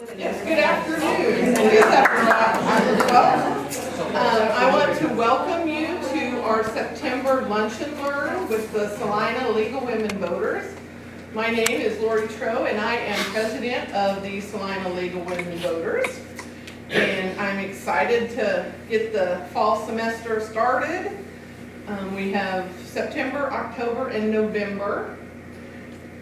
Yes, good afternoon. It is after 12. I want to welcome you to our September Lunch and Learn with the Salina Legal Women Voters. My name is Lori Troe, and I am president of the Salina Legal Women Voters. And I'm excited to get the fall semester started. We have September, October, and November.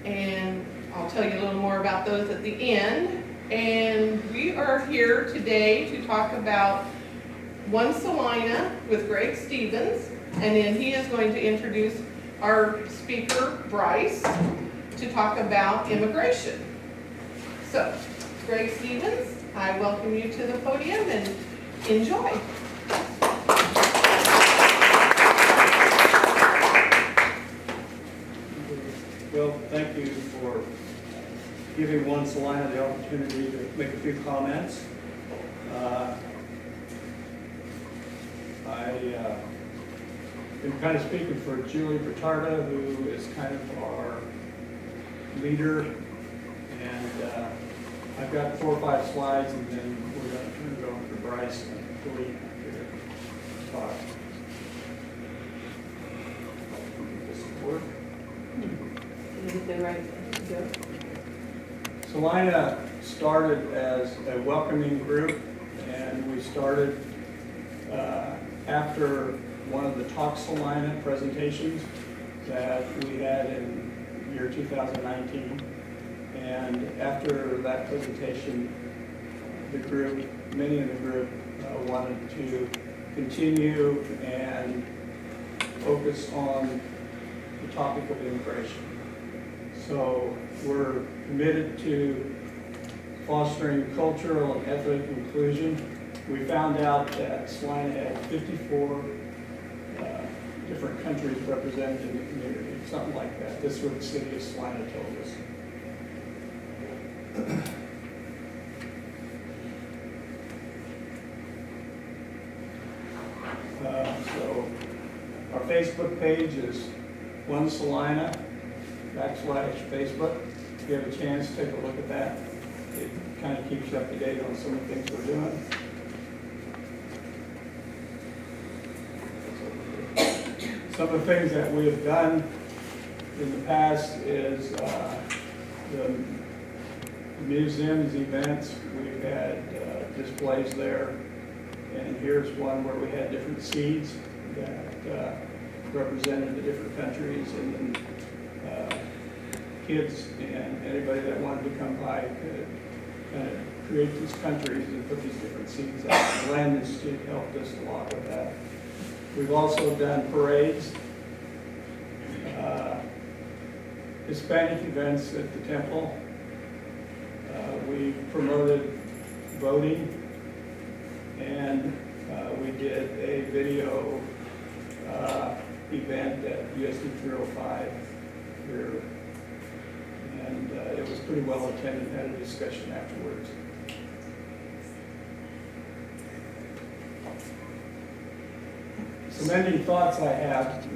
And I'll tell you a little more about those at the end. And we are here today to talk about One Salina with Greg Stevens, and then he is going to introduce our speaker, Bryce, to talk about immigration. So, Greg Stevens, I welcome you to the podium and enjoy. Well, thank you for giving One Salina the opportunity to make a few comments. I'm kind of speaking for Julie Bertarda, who is kind of our leader, and I've got 4 or 5 slides, and then we're going to turn it over to Bryce and Galyna to talk. Does this work? Salina started as a welcoming group, and we started after one of the Talk Salina presentations that we had in year 2019. And after that presentation, the group, many in the group wanted to continue and focus on the topic of immigration. So we're committed to fostering cultural and ethnic inclusion. We found out that Salina had 54 different countries represented in the community, something like that. This is what the city of Salina told us. So our Facebook page is One Salina /Facebook. If you have a chance, take a look at that. It kind of keeps you up to date on some of the things we're doing. Some of the things that we have done in the past is the museums, events. We've had displays there, and here's one where we had different seeds that represented the different countries, and then kids and anybody that wanted to come by could kind of create these countries and put these different seeds out. The Land Institute helped us a lot with that. We've also done parades, Hispanic events at the temple. We promoted voting, and we did a video event at USD 305 here. And it was pretty well attended, had a discussion afterwards. Some ending thoughts I have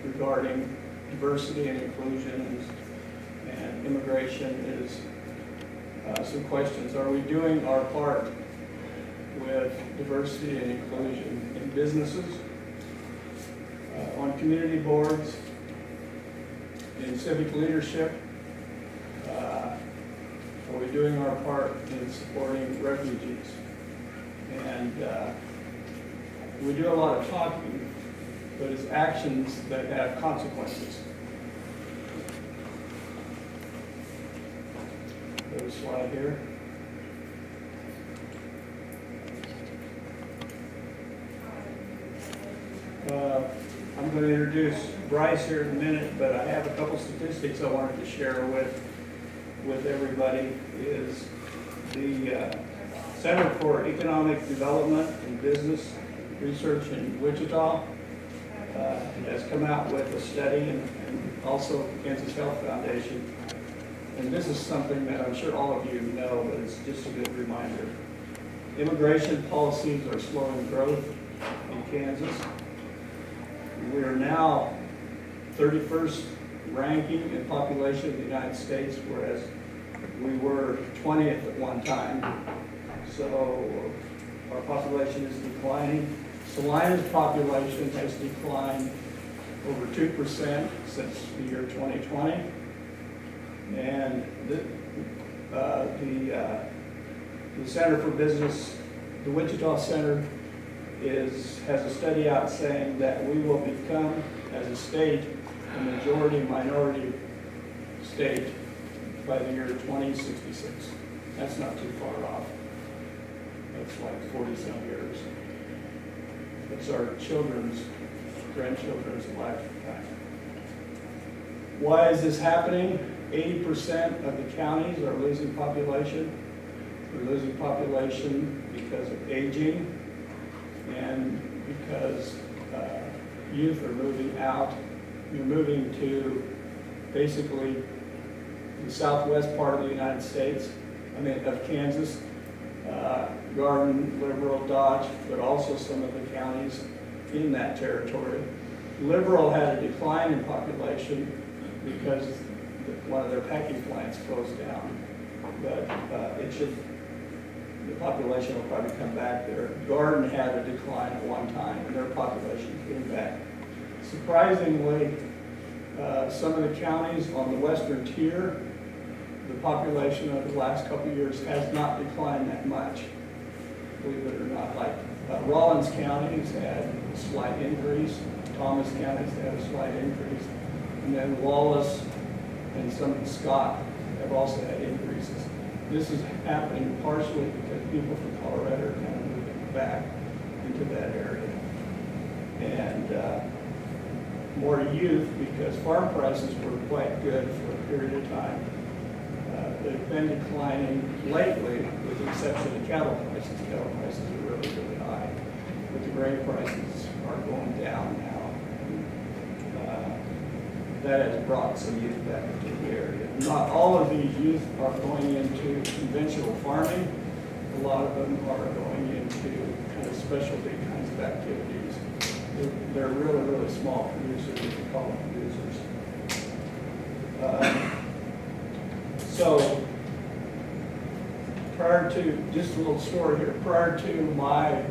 regarding diversity and inclusion and immigration is some questions. Are we doing our part with diversity and inclusion in businesses, on community boards, in civic leadership? Are we doing our part in supporting refugees? And we do a lot of talking, but it's actions that have consequences. There's a slide here. I'm going to introduce Bryce here in a minute, but I have a couple statistics I wanted to share with everybody. Is the Center for Economic Development and Business Research in Wichita has come out with a study, and also Kansas Health Foundation. And this is something that I'm sure all of you know, but it's just a good reminder. Immigration policies are slowing growth in Kansas. We are now 31st ranking in population of the United States, whereas We were 20th at one time, so our population is declining. Salina's population has declined over 2% since the year 2020. And the Center for Business, the Wichita Center has a study out saying that we will become, as a state, a majority-minority state by the year 2066. That's not too far off. That's like 40-some years. It's our children's, grandchildren's lifetime. Why is this happening? 80% of the counties are losing population. We're losing population because of aging and because youth are moving out. You're moving to basically the southwest part of the United States, of Kansas, Garden, Liberal, Dodge, but also some of the counties in that territory. Liberal had a decline in population because one of their packing plants closed down, but the population will probably come back there. Garden had a decline at one time, and their population came back. Surprisingly, some of the counties on the western tier, the population over the last couple of years has not declined that much, believe it or not. Like Rawlins County has had a slight increase, Thomas County has had a slight increase, and then Wallace and some of Scott have also had increases. This is happening partially because people from Colorado are kind of moving back into that area. And more youth, because farm prices were quite good for a period of time. They've been declining lately, with the exception of cattle prices. Cattle prices are really, really high, but the grain prices are going down now. That has brought some youth back into the area. Not all of these youth are going into conventional farming. A lot of them are going into kind of specialty kinds of activities. They're really, really small producers, we can call them producers. So prior to, just a little story here, prior to my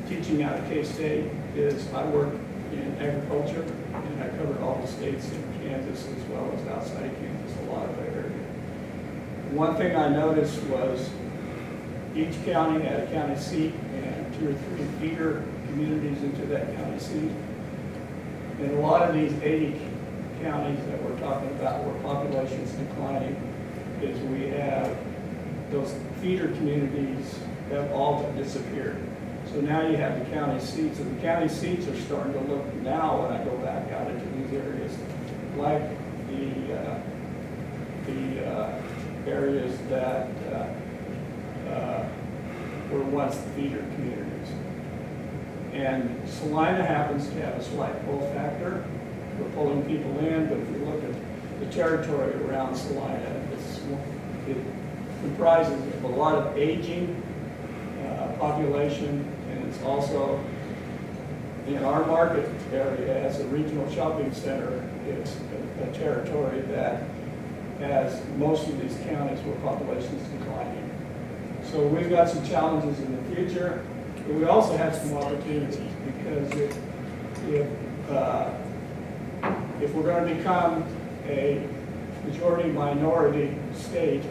teaching out of K-State is I worked in agriculture, and I covered all the states in Kansas as well as outside of Kansas, a lot of that area. One thing I noticed was each county had a county seat and 2 or 3 feeder communities into that county seat. And a lot of these 80 counties that we're talking about where population is declining is we have those feeder communities have all but disappeared. So now you have the county seats, and the county seats are starting to look now when I go back out into these areas like the areas that were once the feeder communities. And Salina happens to have a slight pull factor. We're pulling people in, but if you look at the territory around Salina, it comprises of a lot of aging population, and it's also in our market area as a regional shopping center. It's a territory that has most of these counties where population is declining. So we've got some challenges in the future, but we also have some opportunities, because if we're going to become a majority-minority state,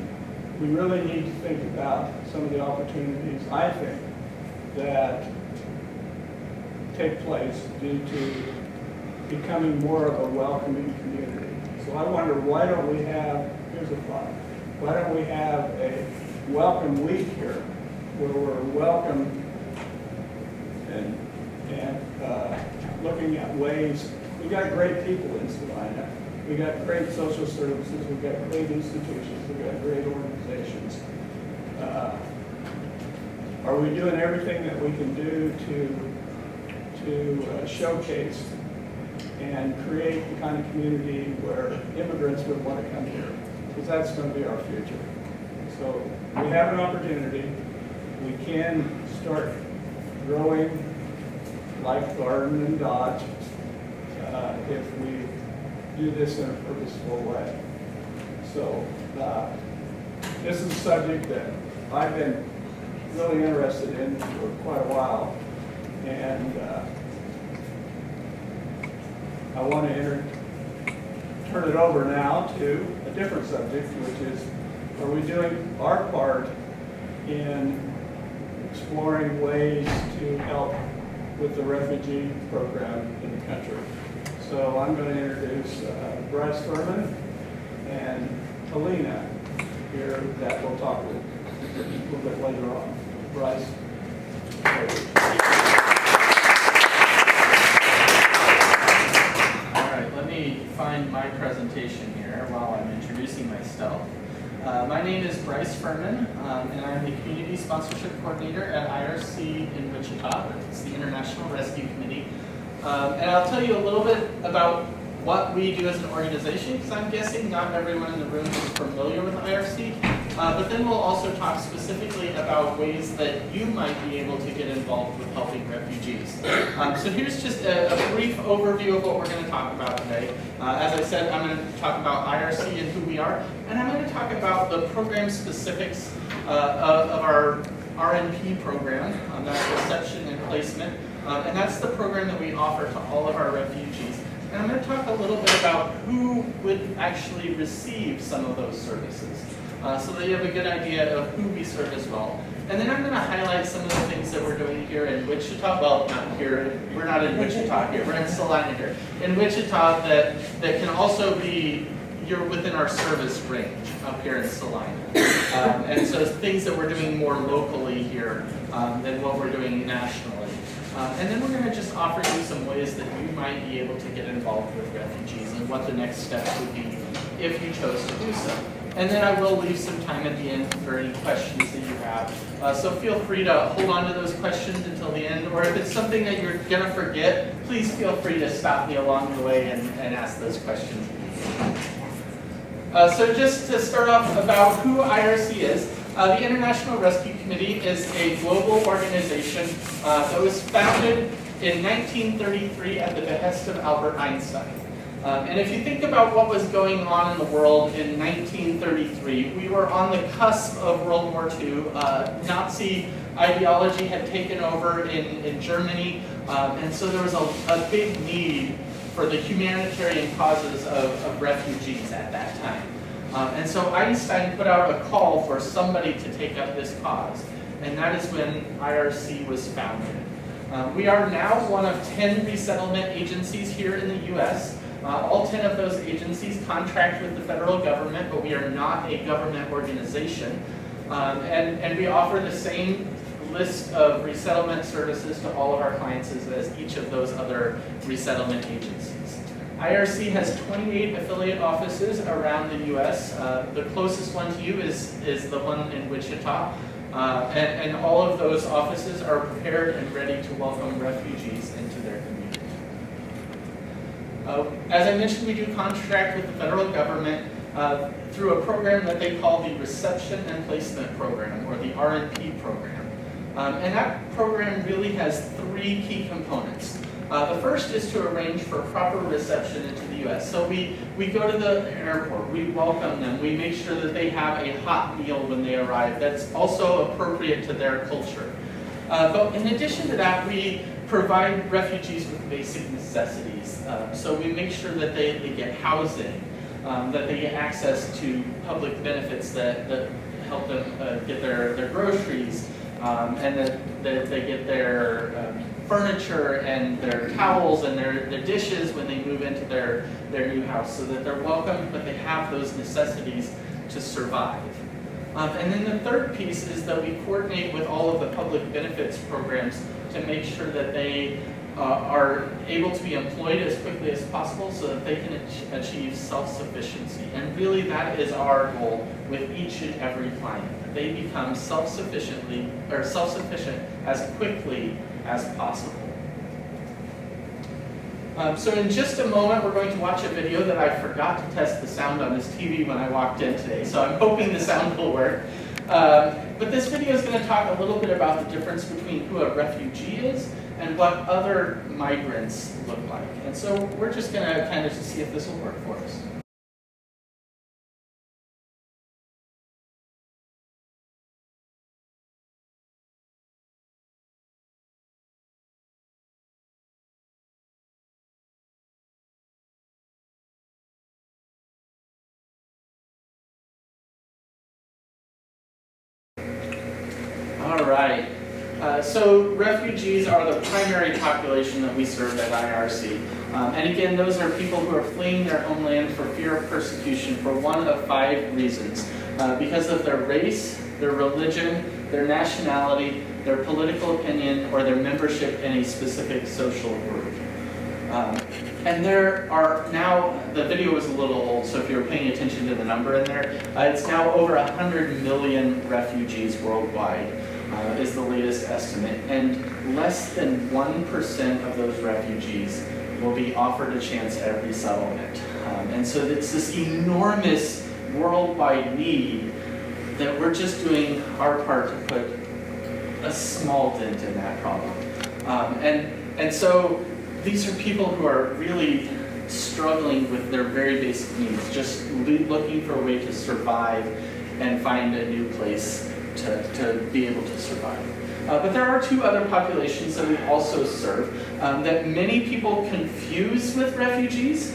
we really need to think about some of the opportunities, I think, that take place due to becoming more of a welcoming community. So I wonder, why don't we have, here's a thought, why don't we have a welcome week here where we're welcome and looking at ways. We got great people in Salina. We got great social services. We got great institutions. We got great organizations. Are we doing everything that we can do to showcase and create the kind of community where immigrants would want to come here? Because that's going to be our future. So we have an opportunity. We can start growing like Garden and Dodge if we do this in a purposeful way. So this is a subject that I've been really interested in for quite a while, and I want to turn it over now to a different subject, which is, are we doing our part in exploring ways to help with the refugee program in the country? So I'm going to introduce Bryce Fuhrmann and Galyna here that we'll talk with a little bit later on. Bryce. All right, let me find my presentation here while I'm introducing myself. My name is Bryce Fuhrmann, and I'm the Community Sponsorship Coordinator at IRC in Wichita. It's the International Rescue Committee. And I'll tell you a little bit about what we do as an organization, because I'm guessing not everyone in the room is familiar with IRC. But then we'll also talk specifically about ways that you might be able to get involved with helping refugees. So here's just a brief overview of what we're going to talk about today. As I said, I'm going to talk about IRC and who we are, and I'm going to talk about the program specifics of our RNP program. That's reception and placement, and that's the program that we offer to all of our refugees. And I'm going to talk a little bit about who would actually receive some of those services, so that you have a good idea of who we serve as well. And then I'm going to highlight some of the things that we're doing here in Wichita. Well, not here. We're not in Wichita here. We're in Salina here. In Wichita, that can also be, you're within our service range up here in Salina. And so things that we're doing more locally here than what we're doing nationally. And then we're going to just offer you some ways that you might be able to get involved with refugees and what the next steps would be if you chose to do so. And then I will leave some time at the end for any questions that you have. So feel free to hold on to those questions until the end, or if it's something that you're going to forget, please feel free to stop me along the way and ask those questions. So just to start off about who IRC is, the International Rescue Committee is a global organization that was founded in 1933 at the behest of Albert Einstein. And if you think about what was going on in the world in 1933, we were on the cusp of World War II. Nazi ideology had taken over in Germany, and so there was a big need for the humanitarian causes of refugees at that time. And so Einstein put out a call for somebody to take up this cause, and that is when IRC was founded. We are now one of 10 resettlement agencies here in the U.S. All 10 of those agencies contract with the federal government, but we are not a government organization. And we offer the same list of resettlement services to all of our clients as each of those other resettlement agencies. IRC has 28 affiliate offices around the U.S. The closest one to you is the one in Wichita. And all of those offices are prepared and ready to welcome refugees into their community. As I mentioned, we do contract with the federal government through a program that they call the Reception and Placement Program, or the RNP program. And that program really has three key components. The first is to arrange for proper reception into the U.S. So we go to the airport, we welcome them, we make sure that they have a hot meal when they arrive that's also appropriate to their culture. But in addition to that, we provide refugees with basic necessities. So we make sure that they get housing, that they get access to public benefits that help them get their groceries, and that they get their furniture and their towels and their dishes when they move into their new house, so that they're welcome, but they have those necessities to survive. And then the third piece is that we coordinate with all of the public benefits programs to make sure that they are able to be employed as quickly as possible so that they can achieve self-sufficiency. And really that is our goal with each and every client, that they become self-sufficient as quickly as possible. So in just a moment, we're going to watch a video that I forgot to test the sound on this TV when I walked in today, so I'm hoping the sound will work. But this video is going to talk a little bit about the difference between who a refugee is and what other migrants look like. And so we're just going to kind of see if this will work for us. All right. So refugees are the primary population that we serve at IRC. And again, those are people who are fleeing their homeland for fear of persecution for one of 5 reasons. Because of their race, their religion, their nationality, their political opinion, or their membership in a specific social group. And there are now, the video was a little old, so if you were paying attention to the number in there, it's now over 100 million refugees worldwide, is the latest estimate. And less than 1% of those refugees will be offered a chance at resettlement. And so it's this enormous worldwide need that we're just doing our part to put a small dent in that problem. And so these are people who are really struggling with their very basic needs, just looking for a way to survive and find a new place to be able to survive. But there are 2 other populations that we also serve that many people confuse with refugees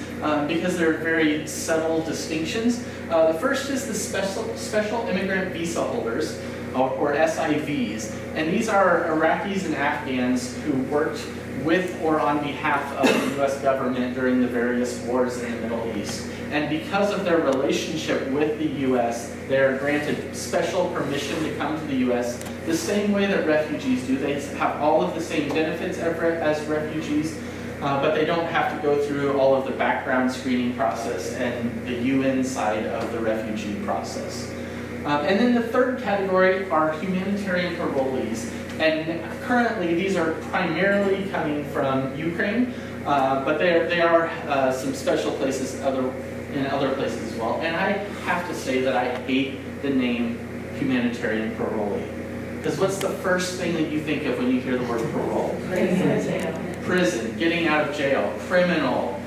because they're very subtle distinctions. The first is the special immigrant visa holders, or SIVs, and these are Iraqis and Afghans who worked with or on behalf of the U.S. government during the various wars in the Middle East. And because of their relationship with the U.S., they are granted special permission to come to the U.S. the same way that refugees do. They have all of the same benefits as refugees, but they don't have to go through all of the background screening process and the UN side of the refugee process. And then the third category are humanitarian parolees. And currently these are primarily coming from Ukraine, but they are some special places in other places as well. And I have to say that I hate the name humanitarian parolee. Because what's the first thing that you think of when you hear the word parole? Prison, getting out of jail, criminal.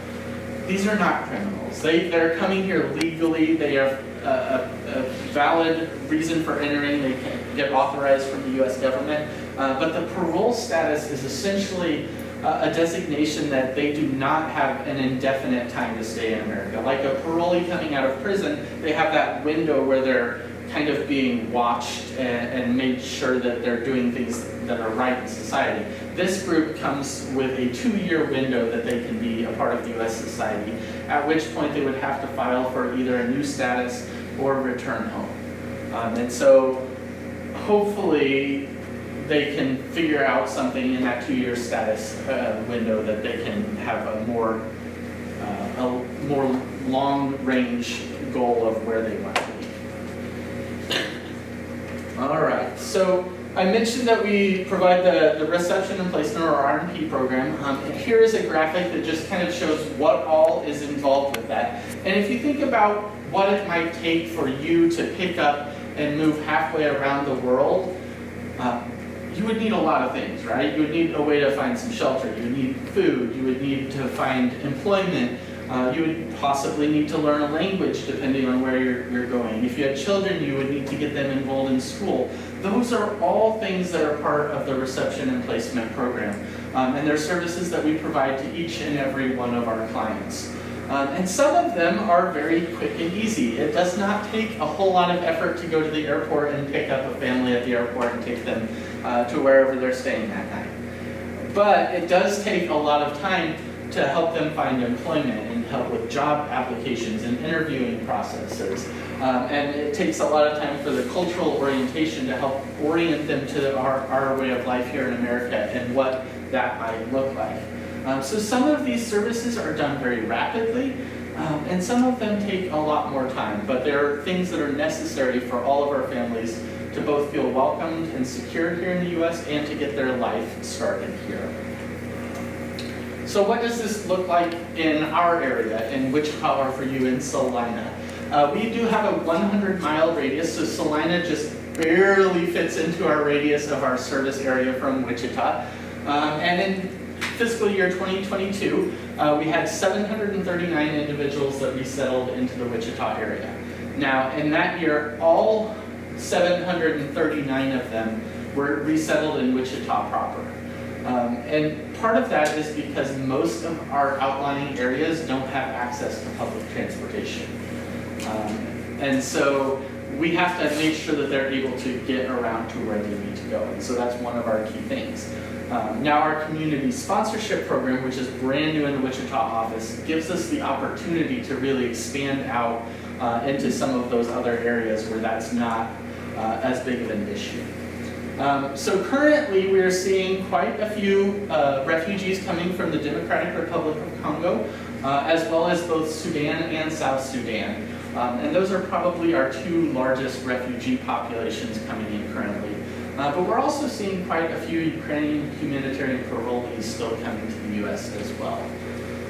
These are not criminals. They're coming here legally. They have a valid reason for entering. They can get authorized from the U.S. government. But the parole status is essentially a designation that they do not have an indefinite time to stay in America. Like a parolee coming out of prison, they have that window where they're kind of being watched and made sure that they're doing things that are right in society. This group comes with a 2-year window that they can be a part of the U.S. society, at which point they would have to file for either a new status or return home. And so hopefully they can figure out something in that 2-year status window that they can have a more long-range goal of where they want to be. All right, so I mentioned that we provide the reception and placement, or R&P program. And here is a graphic that just kind of shows what all is involved with that. And if you think about what it might take for you to pick up and move halfway around the world, you would need a lot of things, right? You would need a way to find some shelter. You would need food. You would need to find employment. You would possibly need to learn a language depending on where you're going. If you had children, you would need to get them enrolled in school. Those are all things that are part of the reception and placement program. And they're services that we provide to each and every one of our clients. And some of them are very quick and easy. It does not take a whole lot of effort to go to the airport and pick up a family at the airport and take them to wherever they're staying that night. But it does take a lot of time to help them find employment and help with job applications and interviewing processes. And it takes a lot of time for the cultural orientation to help orient them to our way of life here in America and what that might look like. So some of these services are done very rapidly, and some of them take a lot more time, but there are things that are necessary for all of our families to both feel welcomed and secure here in the U.S. and to get their life started here. So what does this look like in our area, in Wichita, or for you in Salina? We do have a 100-mile radius, so Salina just barely fits into our radius of our service area from Wichita. And in fiscal year 2022, we had 739 individuals that resettled into the Wichita area. Now, in that year, all 739 of them were resettled in Wichita proper. And part of that is because most of our outlying areas don't have access to public transportation. And so we have to make sure that they're able to get around to where they need to go. And so that's one of our key things. Now our community sponsorship program, which is brand new in the Wichita office, gives us the opportunity to really expand out into some of those other areas where that's not as big of an issue. So currently we are seeing quite a few refugees coming from the Democratic Republic of Congo, as well as both Sudan and South Sudan. And those are probably our two largest refugee populations coming in currently. But we're also seeing quite a few Ukrainian humanitarian parolees still coming to the U.S. as well.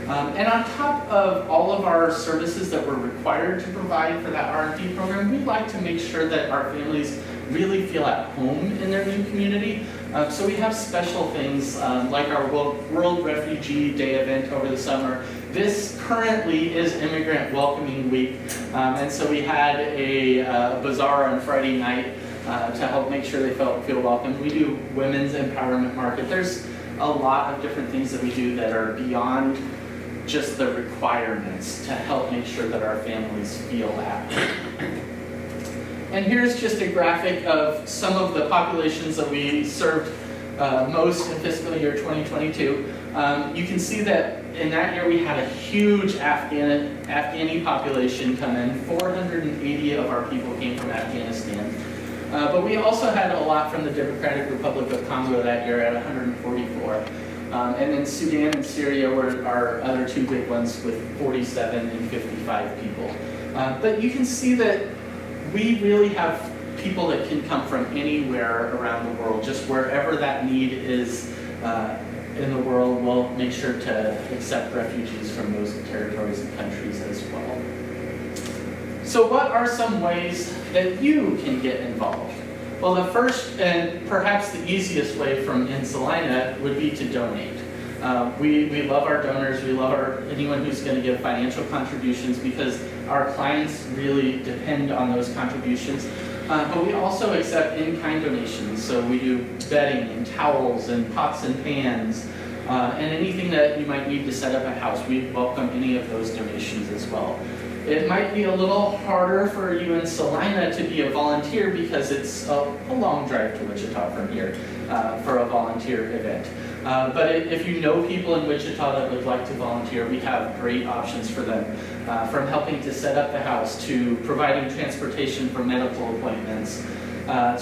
And on top of all of our services that we're required to provide for that R&D program, we like to make sure that our families really feel at home in their new community. So we have special things like our World Refugee Day event over the summer. This currently is Immigrant Welcoming Week, and so we had a bazaar on Friday night to help make sure they feel welcome. We do women's empowerment market. There's a lot of different things that we do that are beyond just the requirements to help make sure that our families feel at home. And here's just a graphic of some of the populations that we served most in fiscal year 2022. You can see that in that year we had a huge Afghani population come in. 480 of our people came from Afghanistan. But we also had a lot from the Democratic Republic of Congo that year at 144. And then Sudan and Syria were our other two big ones with 47 and 55 people. But you can see that we really have people that can come from anywhere around the world. Just wherever that need is in the world, we'll make sure to accept refugees from those territories and countries as well. So what are some ways that you can get involved? Well, the first and perhaps the easiest way from in Salina would be to donate. We love our donors, we love anyone who's going to give financial contributions because our clients really depend on those contributions. But we also accept in-kind donations, so we do bedding and towels and pots and pans, and anything that you might need to set up a house. We welcome any of those donations as well. It might be a little harder for you in Salina to be a volunteer because it's a long drive to Wichita from here for a volunteer event. But if you know people in Wichita that would like to volunteer, we have great options for them. From helping to set up the house, to providing transportation for medical appointments,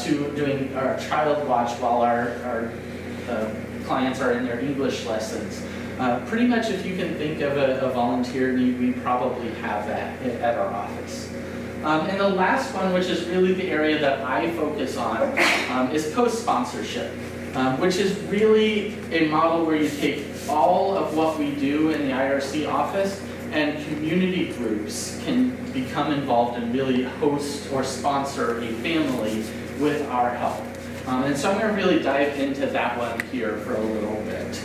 to doing our child watch while our clients are in their English lessons. Pretty much if you can think of a volunteer need, we probably have that at our office. And the last one, which is really the area that I focus on, is co-sponsorship, which is really a model where you take all of what we do in the IRC office and community groups can become involved and really host or sponsor a family with our help. And so I'm going to really dive into that one here for a little bit.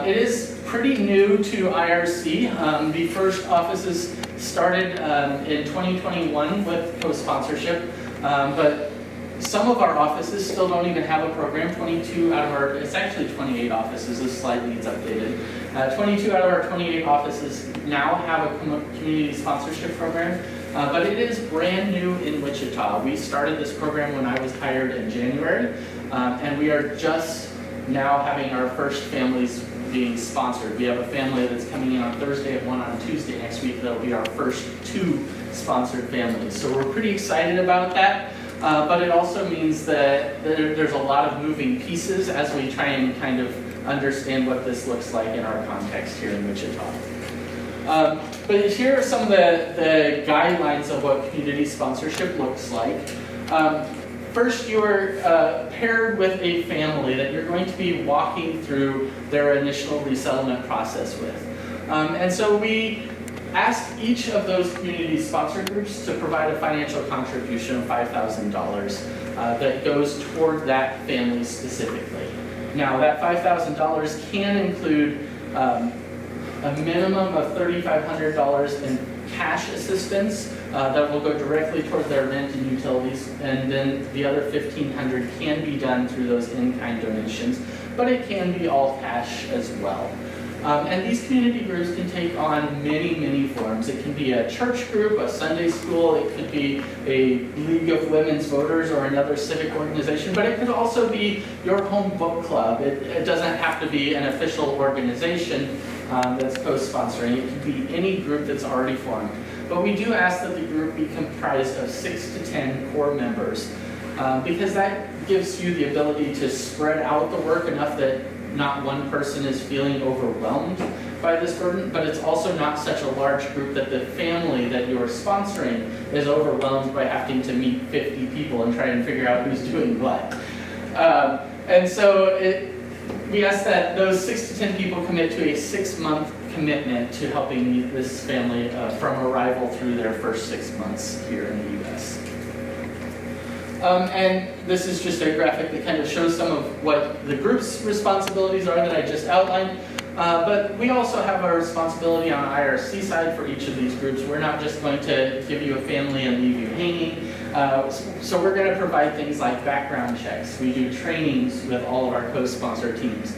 It is pretty new to IRC. The first offices started in 2021 with co-sponsorship, but some of our offices still don't even have a program. 22 out of our, it's actually 28 offices, this slide needs updated. 22 out of our 28 offices now have a community sponsorship program, but it is brand new in Wichita. We started this program when I was hired in January, and we are just now having our first families being sponsored. We have a family that's coming in on Thursday and one on Tuesday next week. That'll be our first 2 sponsored families. So we're pretty excited about that. But it also means that there's a lot of moving pieces as we try and kind of understand what this looks like in our context here in Wichita. But here are some of the guidelines of what community sponsorship looks like. First, you are paired with a family that you're going to be walking through their initial resettlement process with. And so we ask each of those community sponsor groups to provide a financial contribution of $5,000 that goes toward that family specifically. Now, that $5,000 can include a minimum of $3,500 in cash assistance that will go directly toward their rent and utilities, and then the other $1,500 can be done through those in-kind donations, but it can be all cash as well. And these community groups can take on many, many forms. It can be a church group, a Sunday school, it could be a League of Women's Voters or another civic organization, but it could also be your home book club. It doesn't have to be an official organization that's co-sponsoring. It could be any group that's already formed. But we do ask that the group be comprised of 6 to 10 core members because that gives you the ability to spread out the work enough that not one person is feeling overwhelmed by this burden, but it's also not such a large group that the family that you're sponsoring is overwhelmed by having to meet 50 people and try and figure out who's doing what. And so we ask that those 6 to 10 people commit to a 6-month commitment to helping this family from arrival through their first 6 months here in the U.S. And this is just a graphic that kind of shows some of what the group's responsibilities are that I just outlined. But we also have a responsibility on IRC side for each of these groups. We're not just going to give you a family and leave you hanging. So we're going to provide things like background checks. We do trainings with all of our co-sponsor teams.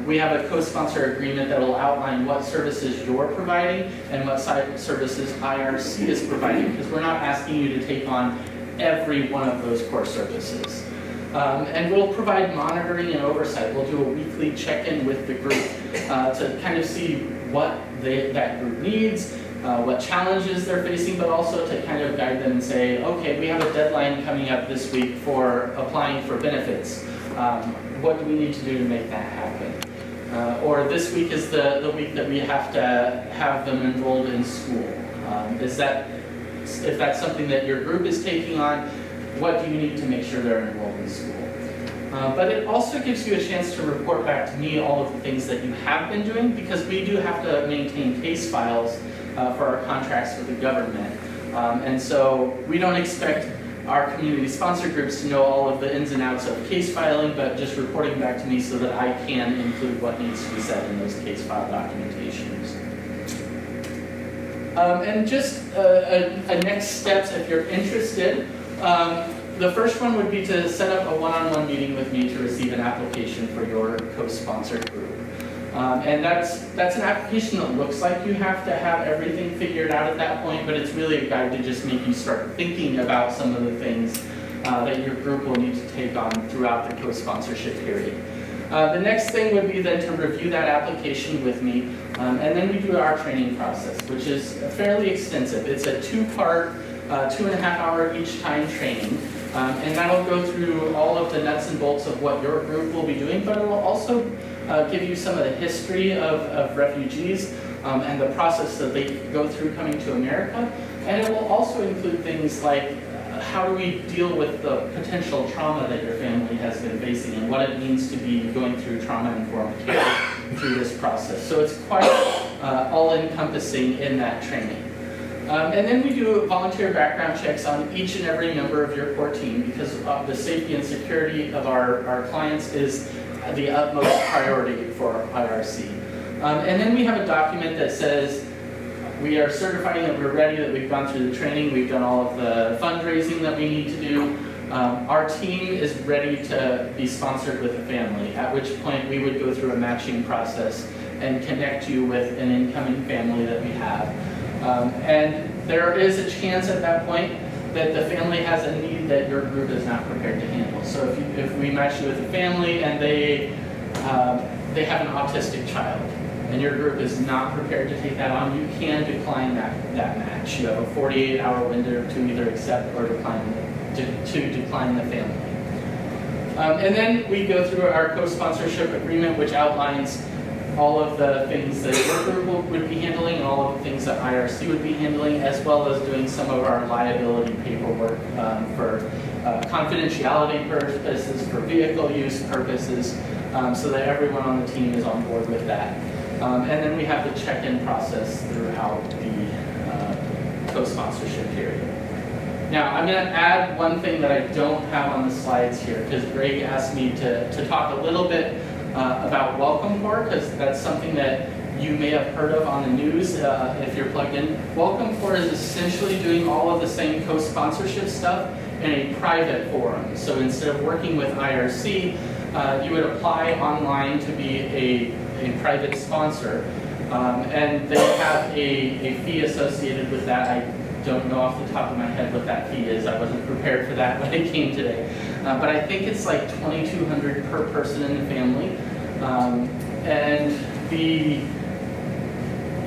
We have a co-sponsor agreement that will outline what services you're providing and what services IRC is providing, because we're not asking you to take on every one of those core services. And we'll provide monitoring and oversight. We'll do a weekly check-in with the group to kind of see what that group needs, what challenges they're facing, but also to kind of guide them and say, okay, we have a deadline coming up this week for applying for benefits. What do we need to do to make that happen? Or this week is the week that we have to have them enrolled in school. If that's something that your group is taking on, what do you need to make sure they're enrolled in school? But it also gives you a chance to report back to me all of the things that you have been doing, because we do have to maintain case files for our contracts with the government. And so we don't expect our community sponsor groups to know all of the ins and outs of case filing, but just reporting back to me so that I can include what needs to be said in those case file documentations. And just a next steps if you're interested. The first one would be to set up a one-on-one meeting with me to receive an application for your co-sponsored group. And that's an application that looks like you have to have everything figured out at that point, but it's really a guide to just make you start thinking about some of the things that your group will need to take on throughout the co-sponsorship period. The next thing would be then to review that application with me, and then we do our training process, which is fairly extensive. It's a 2-part, 2.5-hour each time training, and that'll go through all of the nuts and bolts of what your group will be doing, but it will also give you some of the history of refugees and the process that they go through coming to America, and it will also include things like how do we deal with the potential trauma that your family has been facing and what it means to be going through trauma-informed care through this process. So it's quite all-encompassing in that training. And then we do volunteer background checks on each and every member of your core team, because the safety and security of our clients is the utmost priority for IRC. And then we have a document that says we are certifying that we're ready, that we've gone through the training, we've done all of the fundraising that we need to do. Our team is ready to be sponsored with a family, at which point we would go through a matching process and connect you with an incoming family that we have. And there is a chance at that point that the family has a need that your group is not prepared to handle. So if we match you with a family and they have an autistic child, and your group is not prepared to take that on, you can decline that match. You have a 48-hour window to either accept or decline the family. And then we go through our co-sponsorship agreement, which outlines all of the things that your group would be handling and all of the things that IRC would be handling, as well as doing some of our liability paperwork for confidentiality purposes, for vehicle use purposes, so that everyone on the team is on board with that. And then we have the check-in process throughout the co-sponsorship period. Now, I'm going to add one thing that I don't have on the slides here, because Greg asked me to talk a little bit about Welcome Corps, because that's something that you may have heard of on the news if you're plugged in. Welcome Corps is essentially doing all of the same co-sponsorship stuff in a private forum. So instead of working with IRC, you would apply online to be a a private sponsor, and they have a fee associated with that. I don't know off the top of my head what that fee is. I wasn't prepared for that when I came today. But I think it's like $2,200 per person in the family. And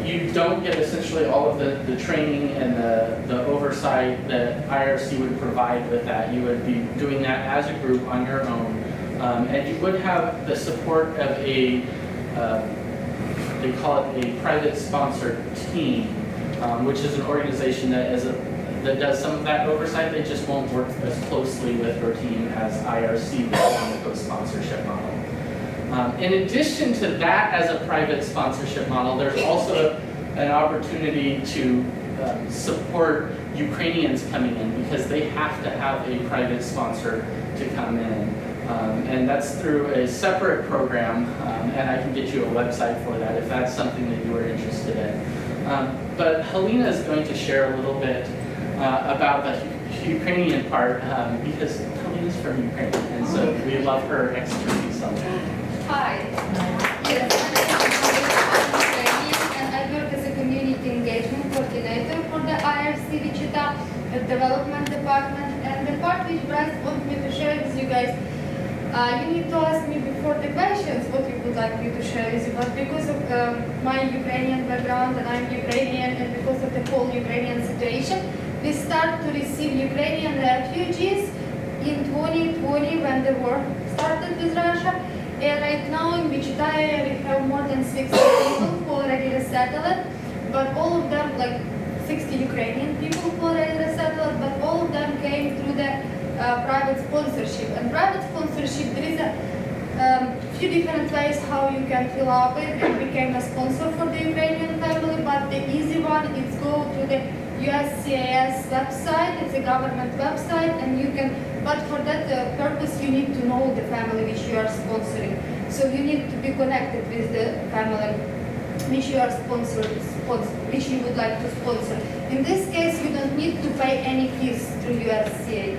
you don't get essentially all of the training and the oversight that IRC would provide with that. You would be doing that as a group on your own. And you would have the support of they call it a private sponsor team, which is an organization that does some of that oversight. They just won't work as closely with your team as IRC does on the co-sponsorship model. In addition to that, as a private sponsorship model, there's also an opportunity to support Ukrainians coming in, because they have to have a private sponsor to come in. And that's through a separate program, and I can get you a website for that if that's something that you are interested in. But Galyna is going to share a little bit about the Ukrainian part, because Galyna is from Ukraine, and so we love her expertise on that. Hi. Yes, my name is Salina, and I work as a community engagement coordinator for the IRC-Wichita Development Department. And the part which Bryce wanted me to share with you guys, you need to ask me before the questions what you would like me to share with you. But because of my Ukrainian background, and I'm Ukrainian, and because of the whole Ukrainian situation, we start to receive Ukrainian refugees in 2020 when the war started with Russia. And right now in Wichita area we have more than 60 people who already resettled, but all of them, like 60 Ukrainian people who already resettled, but all of them came through the private sponsorship. And private sponsorship, there is a few different ways how you can fill up it and become a sponsor for the Ukrainian family, but the easy one is go to the USCIS website. It's a government website, and you can, but for that purpose you need to know the family which you are sponsoring. So you need to be connected with the family which you are which you would like to sponsor. In this case, you don't need to pay any fees through USCIS.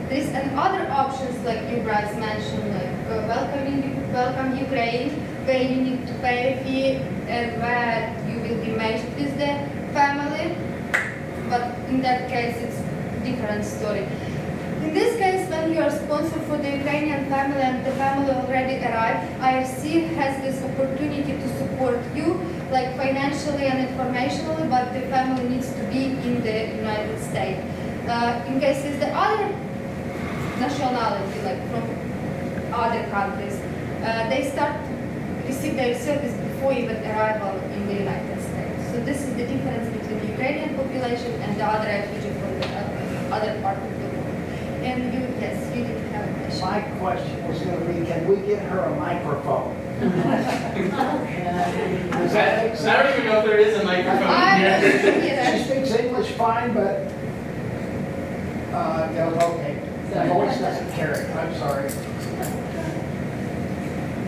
There is other options like you Bryce mentioned, like Welcome Ukraine, where you need to pay a fee and where you will be matched with the family. But in that case, it's a different story. In this case, when you are sponsored for the Ukrainian family and the family already arrived, IRC has this opportunity to support you, like financially and informationally, but the family needs to be in the United States. In cases the other nationality, like from other countries, they start to receive their service before even arrival in the United States. So this is the difference between the Ukrainian population and the other refugee from the other part of the world. And yes, you did have a question. My question was going to be, can we get her a microphone? I don't even know if there is a microphone here. She speaks English fine, but okay. The voice doesn't carry. I'm sorry.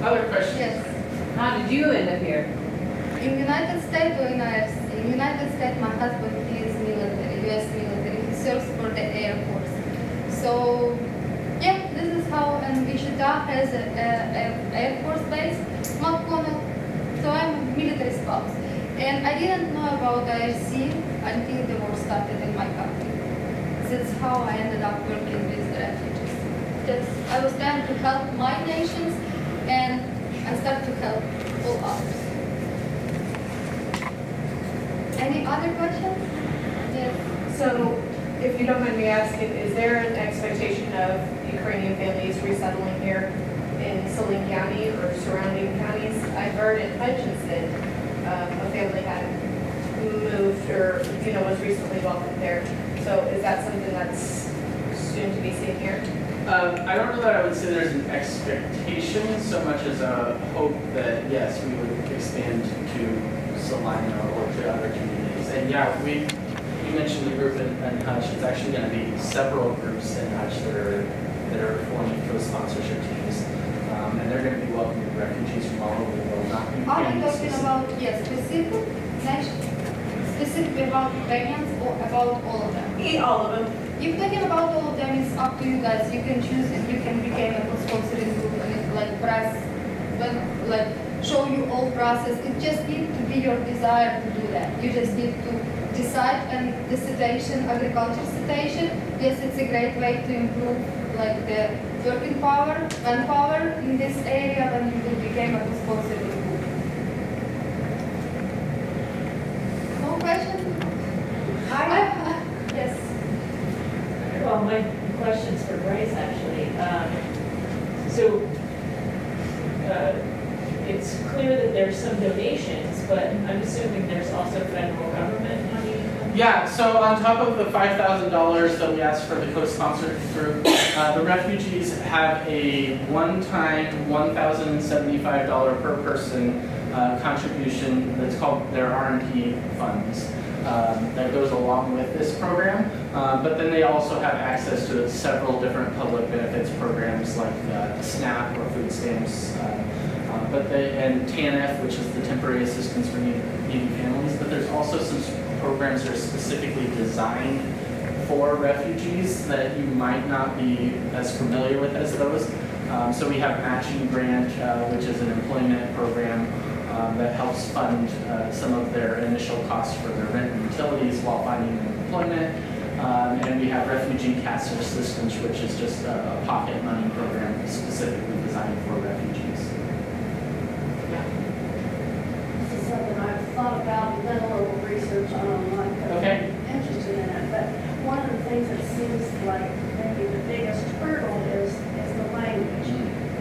Other questions? Yes. How did you end up here? In the United States or in IRC? In the United States, my husband, he is military, U.S. military. He serves for the Air Force. So, yeah, this is how, and Wichita has an Air Force base, McConnell. So I'm a military spouse. And I didn't know about IRC until the war started in my country. That's how I ended up working with the refugees. I was trying to help my nations, and I started to help all others. Any other questions? Yes. So, if you don't mind me asking, is there an expectation of Ukrainian families resettling here in Salina County or surrounding counties? I heard in Hutchinson, a family had moved or, was recently welcomed there. So is that something that's soon to be seen here? I don't know that I would say there's an expectation so much as a hope that, yes, we would expand to Salina or to other communities. And yeah, you mentioned the group in Hutch. It's actually going to be several groups in Hutch that are forming co-sponsorship teams. And they're going to be welcoming refugees from all over the world, not Are we Ukrainian talking about, yes, specifically about Ukrainians or about all of them? All of them. If talking about all of them, it's up to you guys. You can choose and you can become a sponsoring group, and it's like Bryce when like show you all process. It just needs to be your desire to do that. You just need to decide. And the citation, agriculture citation, yes, it's a great way to improve like the working power, manpower in this area when you will become a responsible group. No question? Yes. Well, my question's for Bryce, actually. It's clear that there's some donations, but I'm assuming there's also federal government money. Yeah, so on top of the $5,000 that we asked for the co-sponsored group, the refugees have a one-time $1,075 per person contribution that's called their R&P funds. That goes along with this program, but then they also have access to several different public benefits programs like SNAP or food stamps, and TANF, which is the Temporary Assistance for Needy Families. But there's also some programs that are specifically designed for refugees that you might not be as familiar with as those. So we have Matching Grant, which is an employment program that helps fund some of their initial costs for their rent and utilities while finding employment. And we have Refugee Cash Assistance, which is just a pocket money program specifically designed for refugees. This is something I've thought about and done a little research on online because Okay. I'm interested in it. But one of the things that seems like maybe the biggest hurdle is the language.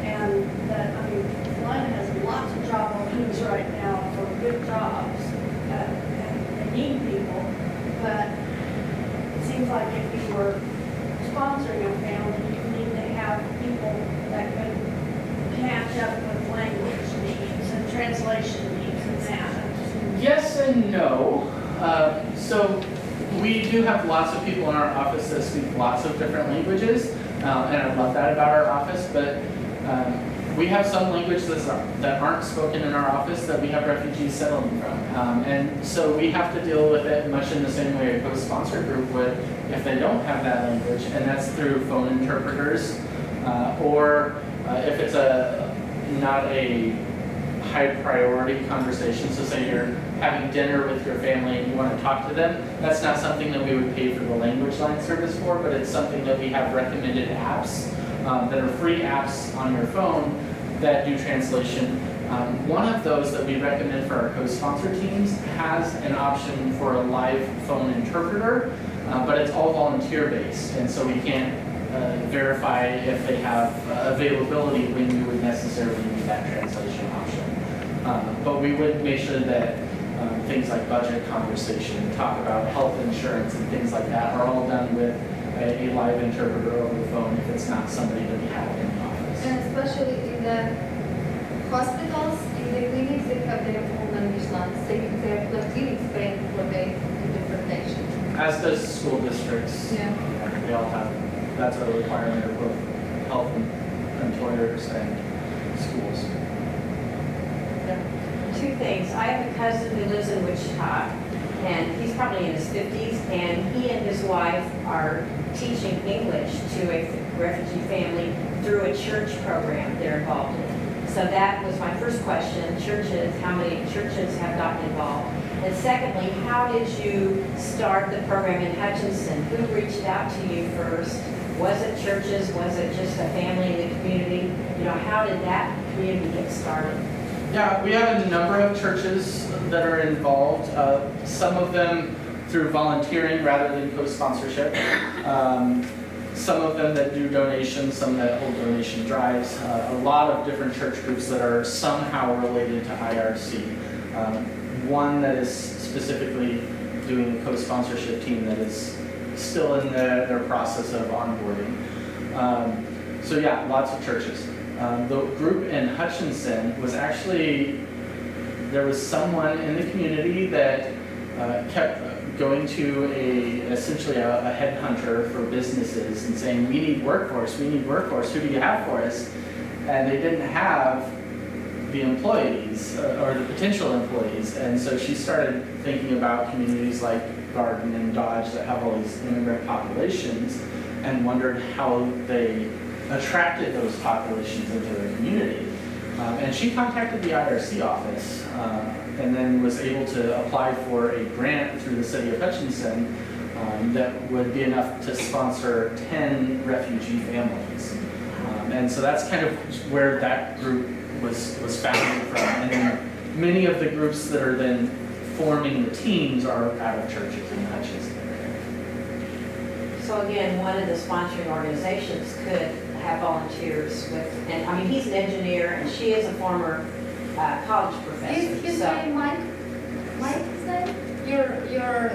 And that, I mean, Galyna has lots of job openings right now for good jobs, and they need people. But it seems like if you were sponsoring a family, you need to have people that could catch up with language needs and translation needs and that. Yes and no. So we do have lots of people in our office that speak lots of different languages, and I love that about our office, but we have some languages that aren't spoken in our office that we have refugees settling from. And so we have to deal with it much in the same way a co-sponsor group would if they don't have that language, and that's through phone interpreters, or if it's not a high priority conversation, so say you're having dinner with your family and you want to talk to them, that's not something that we would pay for the language line service for, but it's something that we have recommended apps that are free apps on your phone that do translation. One of those that we recommend for our co-sponsor teams has an option for a live phone interpreter, but it's all volunteer based, and so we can't verify if they have availability when we would necessarily need that translation option. But we would make sure that things like budget conversation, talk about health insurance and things like that are all done with a live interpreter over the phone if it's not somebody that we have in the office. And especially in the hospitals, in the clinics, they have their own language lines. Their clinics pay for the interpretation. As does school districts. Yeah. They all have, that's a requirement of both health employers and schools. Two things. I have a cousin who lives in Wichita, and he's probably in his 50s, and he and his wife are teaching English to a refugee family through a church program they're involved in. So that was my first question. Churches, how many churches have gotten involved? And secondly, how did you start the program in Hutchinson? Who reached out to you first? Was it churches? Was it just a family in the community? You know, how did that community get started? Yeah, we have a number of churches that are involved, some of them through volunteering rather than co-sponsorship. Some of them that do donations, some that hold donation drives, a lot of different church groups that are somehow related to IRC. One that is specifically doing a co-sponsorship team that is still in their process of onboarding. So yeah, lots of churches. The group in Hutchinson was actually, there was someone in the community that kept going to essentially a headhunter for businesses and saying, we need workforce, who do you have for us? And they didn't have the employees or the potential employees. And so she started thinking about communities like Garden and Dodge that have all these immigrant populations and wondered how they attracted those populations into their community. And she contacted the IRC office and then was able to apply for a grant through the city of Hutchinson that would be enough to sponsor 10 refugee families. And so that's kind of where that group was founded from. And then many of the groups that are then forming the teams are out of churches in the Hutchinson area. So again, one of the sponsoring organizations could have volunteers with, and I mean, he's an engineer and she is a former college professor. His So- name Mike? Mike is name? Your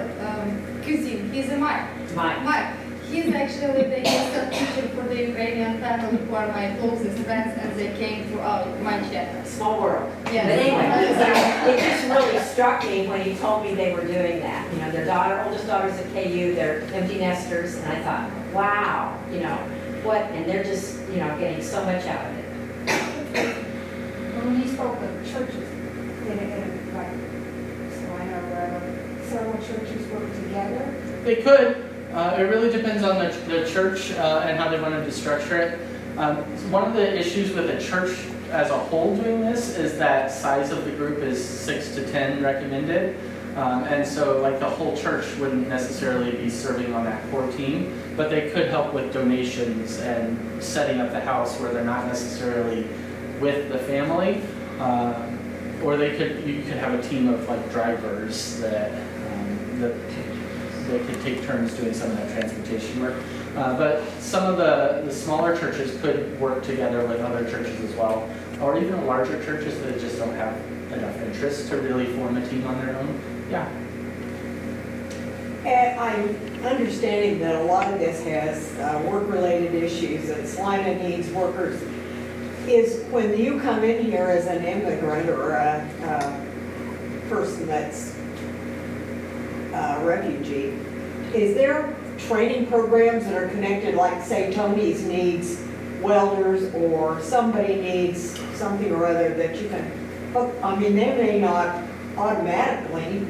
cousin, he's a Mike. Mike. He's actually the English teacher for the Ukrainian family who are my closest friends, and they came to my chat. Small world. Yeah. But anyway, it just really struck me when he told me they were doing that. You know, their oldest daughter's at KU, they're empty nesters, and I thought, wow, you know, what, and they're just, you know, getting so much out of it. When we spoke with churches, like Salina or wherever, several churches work together. They could. It really depends on the church and how they wanted to structure it. One of the issues with a church as a whole doing this is that size of the group is 6 to 10 recommended. And so like the whole church wouldn't necessarily be serving on that core team, but they could help with donations and setting up the house where they're not necessarily with the family. Or you could have a team of like drivers that could take turns doing some of that transportation work. But some of the smaller churches could work together with other churches as well, or even larger churches that just don't have enough interest to really form a team on their own. Yeah. And I'm understanding that a lot of this has work-related issues, that Salina needs workers. Is when you come in here as an immigrant or a person that's a refugee, is there training programs that are connected, like say Tony's needs welders or somebody needs something or other that you can hook? I mean, they may not automatically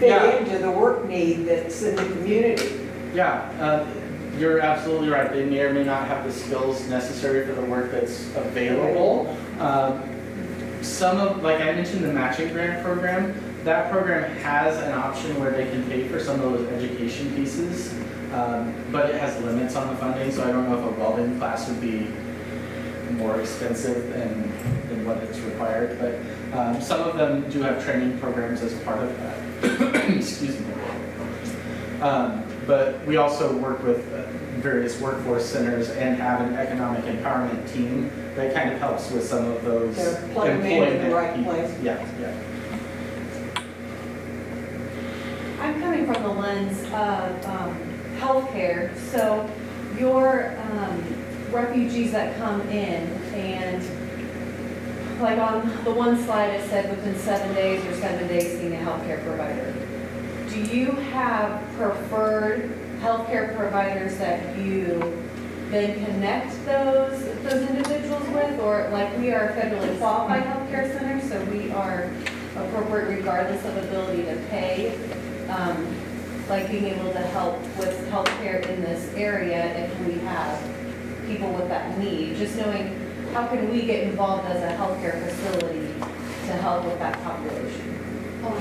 fit into the work need that's in the community. Yeah, you're absolutely right. They may or may not have the skills necessary for the work that's available. Like I mentioned, the matching grant program, that program has an option where they can pay for some of those education pieces, but it has limits on the funding, so I don't know if a welding class would be more expensive than what is required, but some of them do have training programs as part of that. Excuse me. But we also work with various workforce centers and have an economic empowerment team that kind of helps with some of those They're plugging in the right people. place. Yeah. I'm coming from the lens of healthcare. So your refugees that come in, and like on the one slide it said within 7 days or 7 days seeing a healthcare provider. Do you have preferred healthcare providers that you then connect those individuals with, or like we are a federally qualified healthcare center, so we are appropriate regardless of ability to pay, like being able to help with healthcare in this area if we have people with that need, just knowing how can we get involved as a healthcare facility to help with that population. Oh,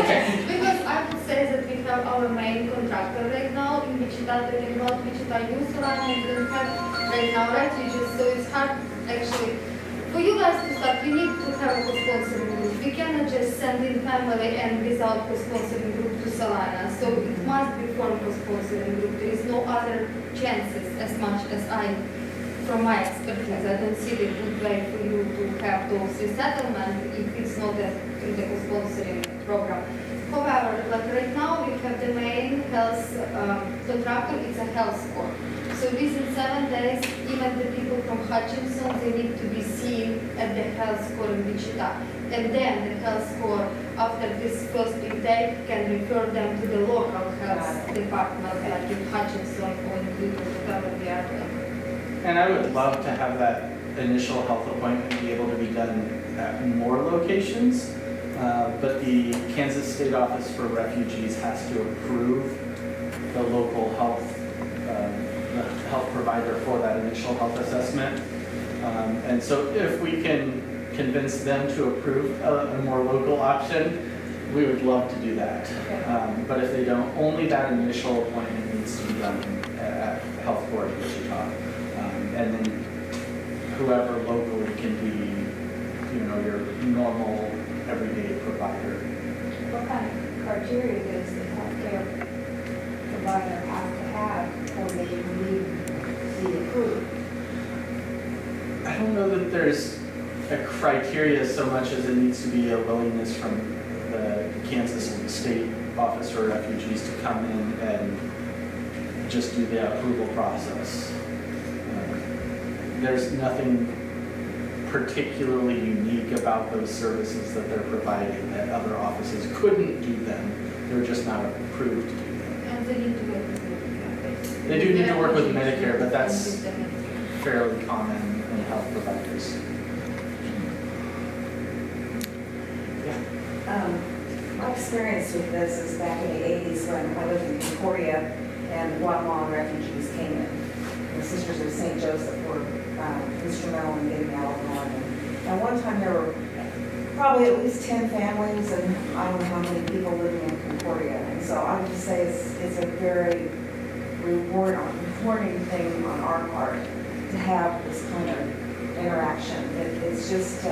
okay. Because I would say that we have our main contractor right now in Wichita, talking about Wichita Youth Line, and we have right now refugees, so it's hard actually. For you guys to start, you need to have a co-sponsoring group. We cannot just send in family and without co-sponsoring group to Salina. So it must be formed co-sponsoring group. There is no other chances as much as from my expertise, I don't see the good way for you to have those resettlement if it's not in the co-sponsoring program. However, like right now we have the main health contractor, it's a health score. So within 7 days, even the people from Hutchinson, they need to be seen at the health score in Wichita. And then the health score, after this first intake, can refer them to the local health department, like in Hutchinson or in Cleveland, whatever they are doing. And I would love to have that initial health appointment be able to be done at more locations, but the Kansas State Office for Refugees has to approve the local health provider for that initial health assessment. And so if we can convince them to approve a more local option, we would love to do that. But if they don't, only that initial appointment needs to be done at Health Board of Wichita. And then whoever locally can be, your normal everyday provider. What kind of criteria does the healthcare provider have to have before they can be approved? I don't know that there's a criteria so much as it needs to be a willingness from the Kansas State Office for Refugees to come in and just do the approval process. There's nothing particularly unique about those services that they're providing that other offices couldn't do them. They're just not approved to do them. And they need to work with Medicare. They do need to work with Medicare, but that's fairly common in health providers. My experience with this is back in the 80s when I lived in Concordia and Guatemalan refugees came in. The Sisters of St. Joseph were instrumental in getting out of London. And one time there were probably at least 10 families and I don't know how many people living in Concordia. And so I would just say it's a very rewarding thing on our part to have this kind of interaction. It's just,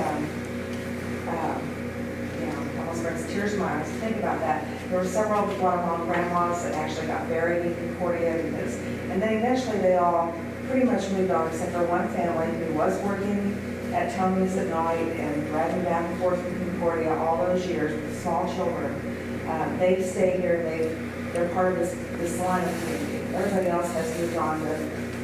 almost brings tears to my eyes to think about that. There were several Guatemalan grandmas that actually got buried in Concordia and then eventually they all pretty much moved on except for one family who was working at Tony's at night and driving back and forth from Concordia all those years with small children. They've stayed here and they're part of this Salina community. Everybody else has moved on to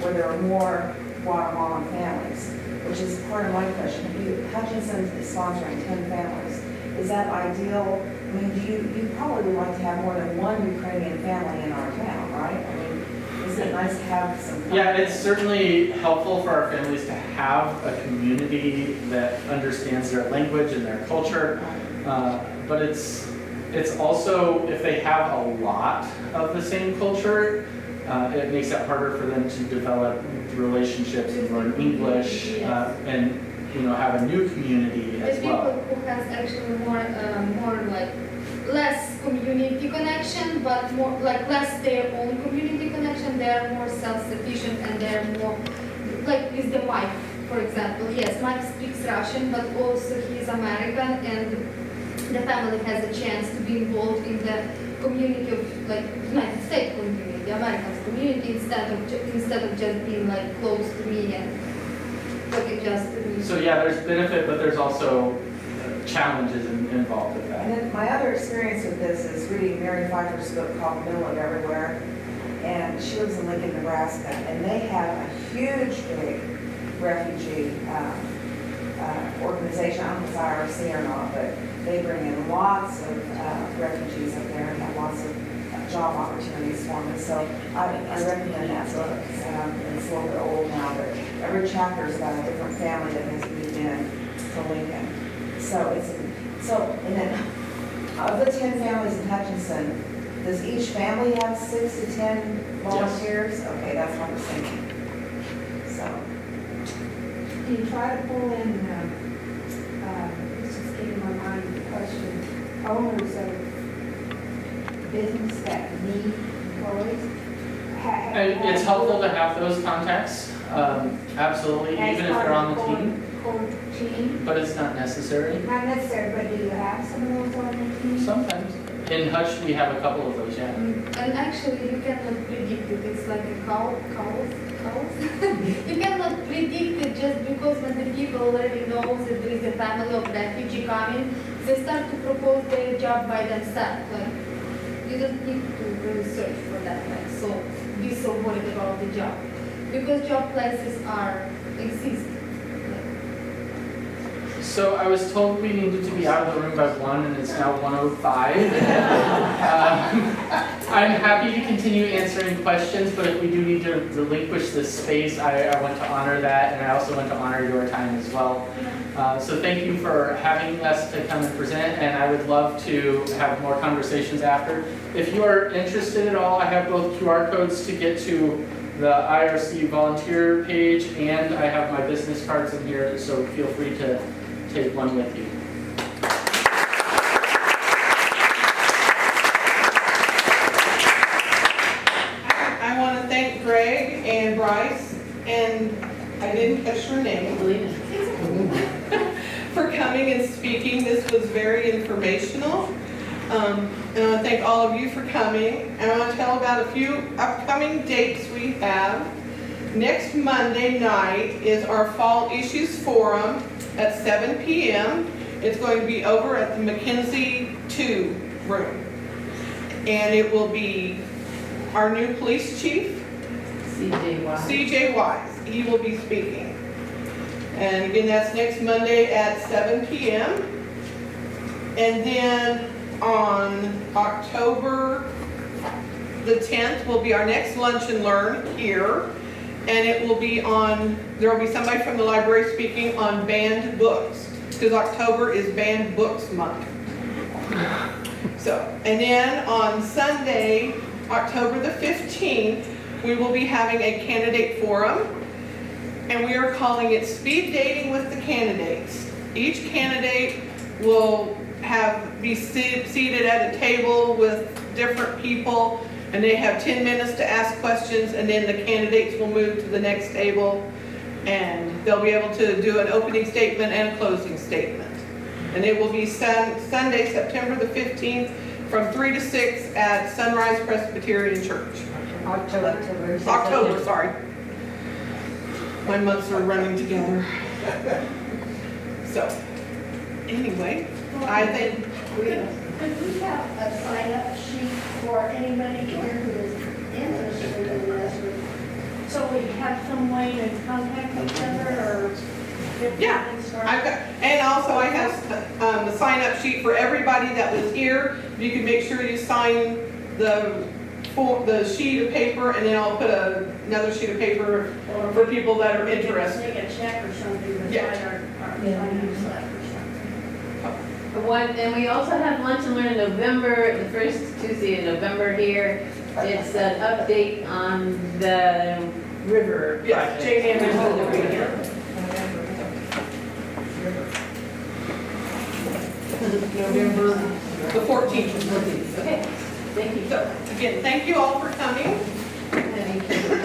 where there are more Guatemalan families, which is part of my question. Hutchinson is sponsoring 10 families. Is that ideal? I mean, you probably would like to have more than one Ukrainian family in our town, right? I mean, is it nice to have some? Yeah, it's certainly helpful for our families to have a community that understands their language and their culture. But it's also, if they have a lot of the same culture, it makes it harder for them to develop relationships and learn English and have a new community as well. The people who has actually more like less community connection, but more like less their own community connection. They are more self-sufficient and they're more like with the Mike, for example. Yes, Mike speaks Russian, but also he's American, and the family has a chance to be involved in the community of like United States community, the American community, instead of just being like close to me and talking just to me. So yeah, there's benefit, but there's also challenges involved with that. And then my other experience with this is reading Mary Pfeiffer's book called Middle of Everywhere. And she lives in Lincoln, Nebraska. And they have a huge, big refugee organization. I don't know if it's IRC or not, but they bring in lots of refugees up there and have lots of job opportunities for them. So I recommend that book. It's a little bit old now, but every chapter is about a different family that has moved in to Lincoln. And then of the 10 families in Hutchinson, does each family have 6 to 10 volunteers? Yes. Okay, that's what I was thinking. So. Do you try to pull in, this is getting my mind the question, owners of business that need employees? It's helpful to have those contacts, absolutely, even if they're on the team. But it's not necessary. Not necessary, but do you have some of those on the team? Sometimes. In Hutch, we have a couple of those, yeah. And actually, you cannot predict it. It's like a cows. You cannot predict it just because when the people already know that there is a family of refugee coming, they start to propose their job by themselves. Like, you don't need to really search for that, like, so be so worried about the job. Because job places exist. So I was told we needed to be out of the room by 1, and it's now 1:05. I'm happy to continue answering questions, but if we do need to relinquish this space, I want to honor that, and I also want to honor your time as well. So thank you for having us to come and present, and I would love to have more conversations after. If you are interested at all, I have both QR codes to get to the IRC volunteer page, and I have my business cards in here, so feel free to take one with you. I want to thank Greg and Bryce, and I didn't catch your name, for coming and speaking. This was very informational. And I want to thank all of you for coming. And I want to tell about a few upcoming dates we have. Next Monday night is our Fall Issues Forum at 7 p.m. It's going to be over at the McKenzie 2 room. And it will be our new police chief, CJ Wise. He will be speaking. And again, that's next Monday at 7 p.m. And then on October the 10th will be our next Lunch and Learn here. And it will be on, there will be somebody from the library speaking on banned books, because October is banned books month. So, and then on Sunday, October the 15th, we will be having a candidate forum, and we are calling it Speed Dating with the Candidates. Each candidate will be seated at a table with different people, and they have 10 minutes to ask questions, and then the candidates will move to the next table, and they'll be able to do an opening statement and a closing statement. And it will be Sunday, September the 15th, from 3 to 6 at Sunrise Presbyterian Church. October, sorry. My months are running together. So, anyway, I think Could we have a sign-up sheet for anybody here who is interested in this? So we have some way to contact each other or get Yeah, things started? I've got, and also I have the sign-up sheet for everybody that was here. You can make sure you sign the sheet of paper, and then I'll put another sheet of paper for people that are interested. Make a check or something to Yeah. sign our sign-up slip or something. And we also have Lunch and Learn in November, the first Tuesday in November here. It's an update on the river. Yes, Jamie and Rachel will be here. November the 14th. Okay, thank you. So, again, thank you all for coming. Thank you.